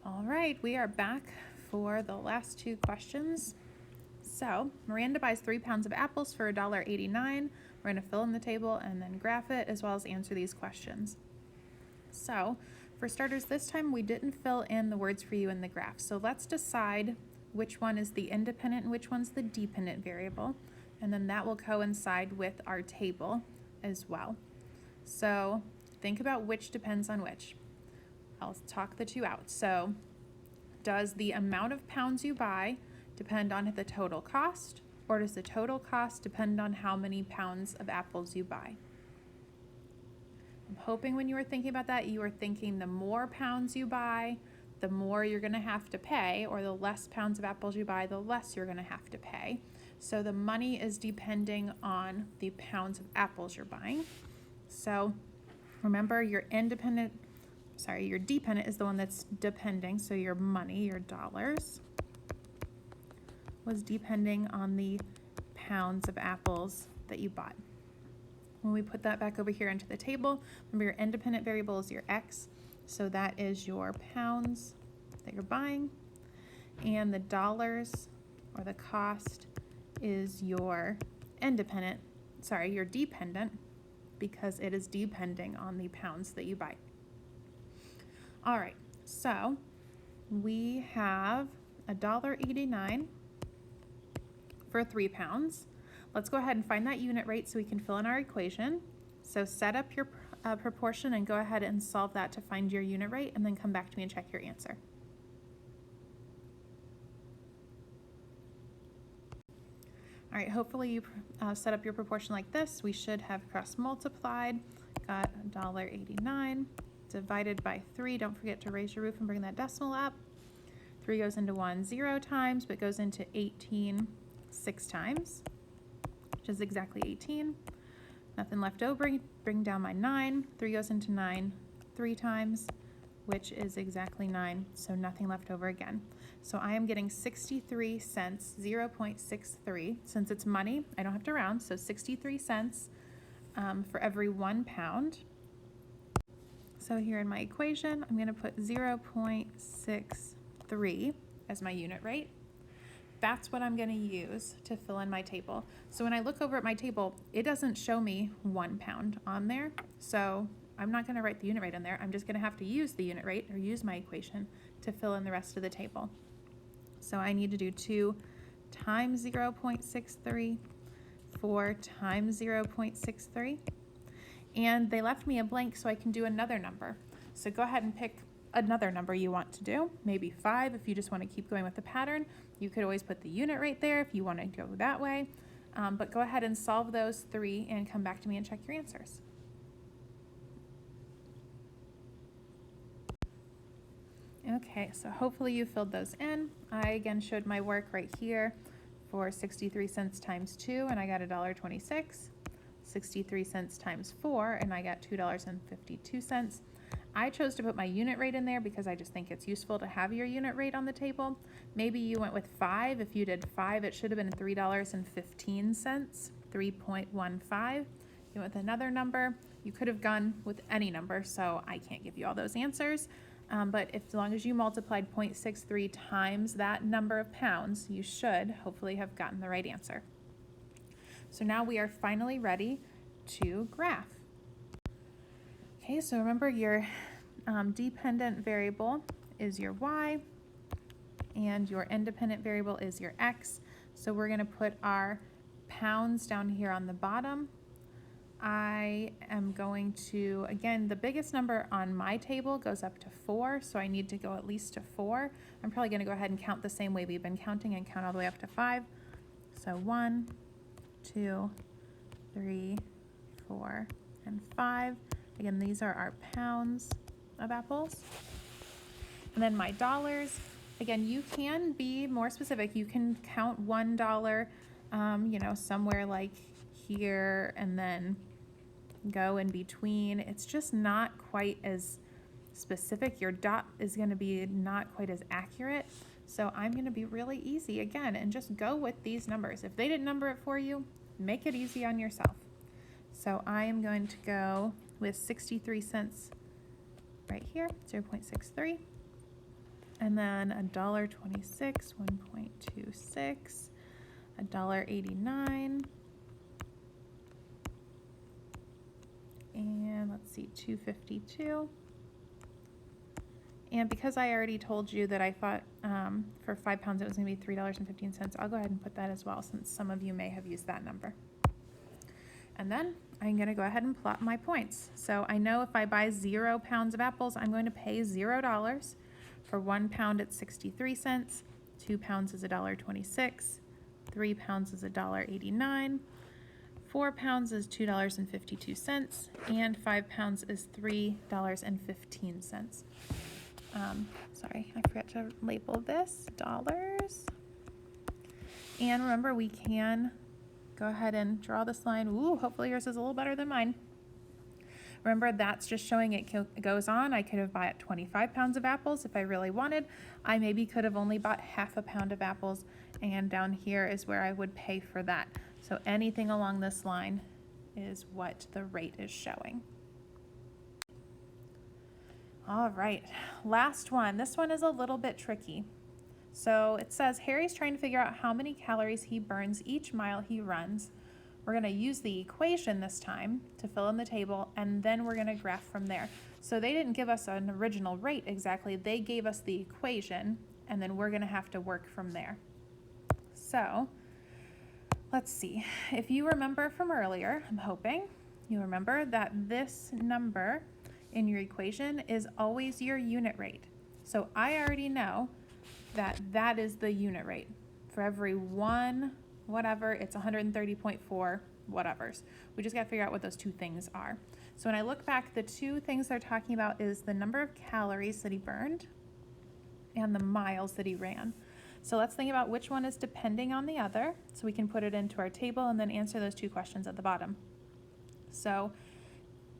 All right, we are back for the last two questions. So Miranda buys 3 pounds of apples for $1.89. We're going to fill in the table and then graph it as well as answer these questions. So for starters, this time we didn't fill in the words for you in the graph. So let's decide which one is the independent and which one's the dependent variable. And then that will coincide with our table as well. So think about which depends on which. I'll talk the two out. So does the amount of pounds you buy depend on the total cost, or does the total cost depend on how many pounds of apples you buy? I'm hoping when you were thinking about that, you were thinking the more pounds you buy, the more you're going to have to pay, or the less pounds of apples you buy, the less you're going to have to pay. So the money is depending on the pounds of apples you're buying. So remember, your dependent is the one that's depending. So your money, your dollars, was depending on the pounds of apples that you bought. When we put that back over here into the table, remember your independent variable is your X. So that is your pounds that you're buying. And the dollars, or the cost, is your dependent, because it is depending on the pounds that you buy. All right, so we have $1.89 for 3 pounds. Let's go ahead and find that unit rate so we can fill in our equation. So set up your proportion and go ahead and solve that to find your unit rate, and then come back to me and check your answer. All right, hopefully you set up your proportion like this. We should have cross multiplied, got $1.89 divided by 3. Don't forget to raise your roof and bring that decimal up. 3 goes into 1 0 times, but goes into 18 6 times, which is exactly 18. Nothing left over. Bring down my 9. 3 goes into 9 3 times, which is exactly 9. So nothing left over again. So I am getting 63 cents, 0.63. Since it's money, I don't have to round. So 63 cents for every 1 pound. So here in my equation, I'm going to put 0.63 as my unit rate. That's what I'm going to use to fill in my table. So when I look over at my table, it doesn't show me 1 pound on there. So I'm not going to write the unit rate in there. I'm just going to have to use the unit rate, or use my equation, to fill in the rest of the table. So I need to do 2 times 0.63, 4 times 0.63. And they left me a blank, so I can do another number. So go ahead and pick another number you want to do, maybe 5 if you just want to keep going with the pattern. You could always put the unit right there if you want to go that way. But go ahead and solve those 3 and come back to me and check your answers. Okay, so hopefully you filled those in. I again showed my work right here for 63 cents times 2, and I got $1.26. 63 cents times 4, and I got $2.52. I chose to put my unit rate in there because I just think it's useful to have your unit rate on the table. Maybe you went with 5. If you did 5, it should have been $3.15, 3.15. You went with another number. You could have gone with any number, so I can't give you all those answers. But as long as you multiplied 0.63 times that number of pounds, you should hopefully have gotten the right answer. So now we are finally ready to graph. Okay, so remember your dependent variable is your y, and your independent variable is your x. So we're going to put our pounds down here on the bottom. I am going to, again, the biggest number on my table goes up to 4, so I need to go at least to 4. I'm probably going to go ahead and count the same way we've been counting and count all the way up to 5. So 1, 2, 3, 4, and 5. Again, these are our pounds of apples. And then my dollars, again, you can be more specific. You can count $1, somewhere like here, and then go in between. It's just not quite as specific. Your dot is going to be not quite as accurate. So I'm going to be really easy again and just go with these numbers. If they didn't number it for you, make it easy on yourself. So I am going to go with 63 cents right here, 0.63. and then $1.26, 1.26, $1.89, and let's see, 2.52. And because I already told you that I thought for 5 pounds it was going to be $3.15, I'll go ahead and put that as well, since some of you may have used that number. And then I'm going to go ahead and plot my points. So I know if I buy 0 pounds of apples, I'm going to pay $0. For 1 pound, it's 63 cents. 2 pounds is $1.26. 3 pounds is $1.89. 4 pounds is $2.52. And 5 pounds is $3.15. Sorry, I forgot to label this dollars. And remember, we can go ahead and draw this line. Ooh, hopefully yours is a little better than mine. Remember, that's just showing it goes on. I could have bought 25 pounds of apples if I really wanted. I maybe could have only bought half a pound of apples, and down here is where I would pay for that. So anything along this line is what the rate is showing. All right, last one. This one is a little bit tricky. So it says Harry's trying to figure out how many calories he burns each mile he runs. We're going to use the equation this time to fill in the table, and then we're going to graph from there. So they didn't give us an original rate exactly. They gave us the equation, and then we're going to have to work from there. So let's see. If you remember from earlier, I'm hoping you remember that this number in your equation is always your unit rate. So I already know that that is the unit rate. For every one whatever, it's 130.4 whatevers. We just got to figure out what those two things are. So when I look back, the two things they're talking about is the number of calories that he burned and the miles that he ran. So let's think about which one is depending on the other, so we can put it into our table and then answer those two questions at the bottom. So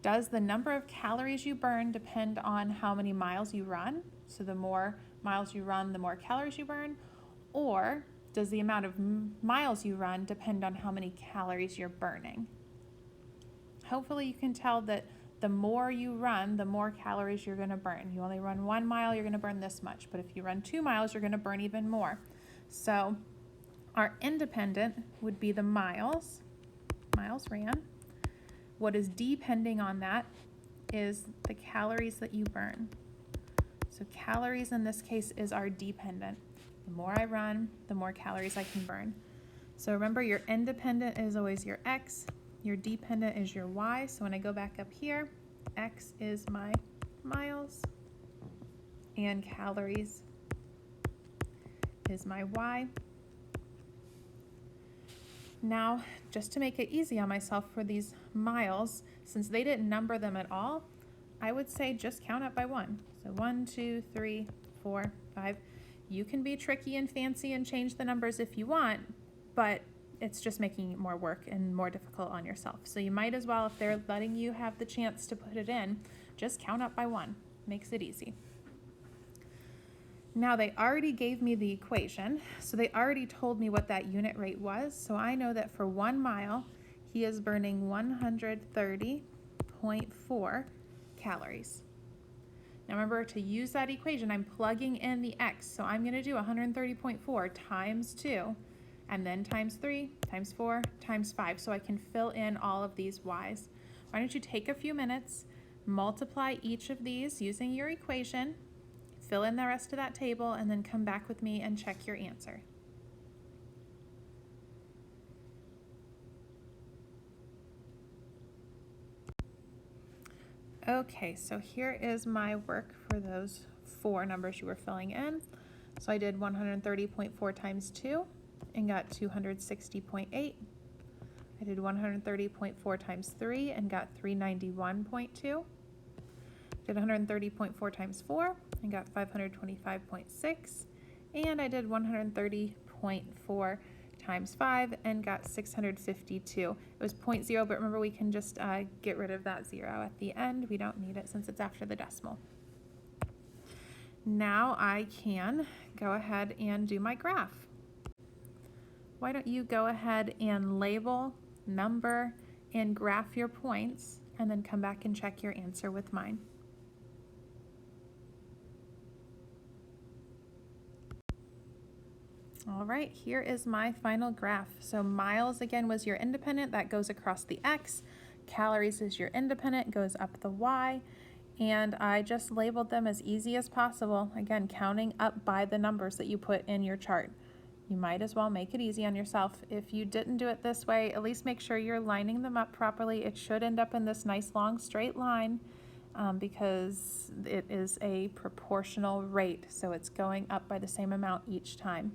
does the number of calories you burn depend on how many miles you run? So the more miles you run, the more calories you burn? Or does the amount of miles you run depend on how many calories you're burning? Hopefully you can tell that the more you run, the more calories you're going to burn. You only run 1 mile, you're going to burn this much. But if you run 2 miles, you're going to burn even more. So our independent would be the miles ran. What is depending on that is the calories that you burn. So calories in this case is our dependent. The more I run, the more calories I can burn. So remember, your independent is always your X, your dependent is your Y. So when I go back up here, X is my miles and calories is my Y. Now, just to make it easy on myself for these miles, since they didn't number them at all, I would say just count up by 1. So 1, 2, 3, 4, 5. You can be tricky and fancy and change the numbers if you want, but it's just making it more work and more difficult on yourself. So you might as well, if they're letting you have the chance to put it in, just count up by 1. Makes it easy. Now they already gave me the equation, so they already told me what that unit rate was. So I know that for 1 mile, he is burning 130.4 calories. Now remember, to use that equation, I'm plugging in the X. So I'm going to do 130.4 times 2, and then times 3, times 4, times 5, so I can fill in all of these Y's. Why don't you take a few minutes, multiply each of these using your equation, fill in the rest of that table, and then come back with me and check your answer. Okay, so here is my work for those 4 numbers you were filling in. So I did 130.4 times 2 and got 260.8. I did 130.4 times 3 and got 391.2. Did 130.4 times 4 and got 525.6. And I did 130.4 times 5 and got 652. It was 0.0, but remember, we can just get rid of that 0 at the end. We don't need it since it's after the decimal. Now I can go ahead and do my graph. Why don't you go ahead and label, number, and graph your points, and then come back and check your answer with mine. All right, here is my final graph. So miles again was your independent, that goes across the X. Calories is your independent, goes up the Y. And I just labeled them as easy as possible. Again, counting up by the numbers that you put in your chart. You might as well make it easy on yourself. If you didn't do it this way, at least make sure you're lining them up properly. It should end up in this nice long straight line because it is a proportional rate. So it's going up by the same amount each time.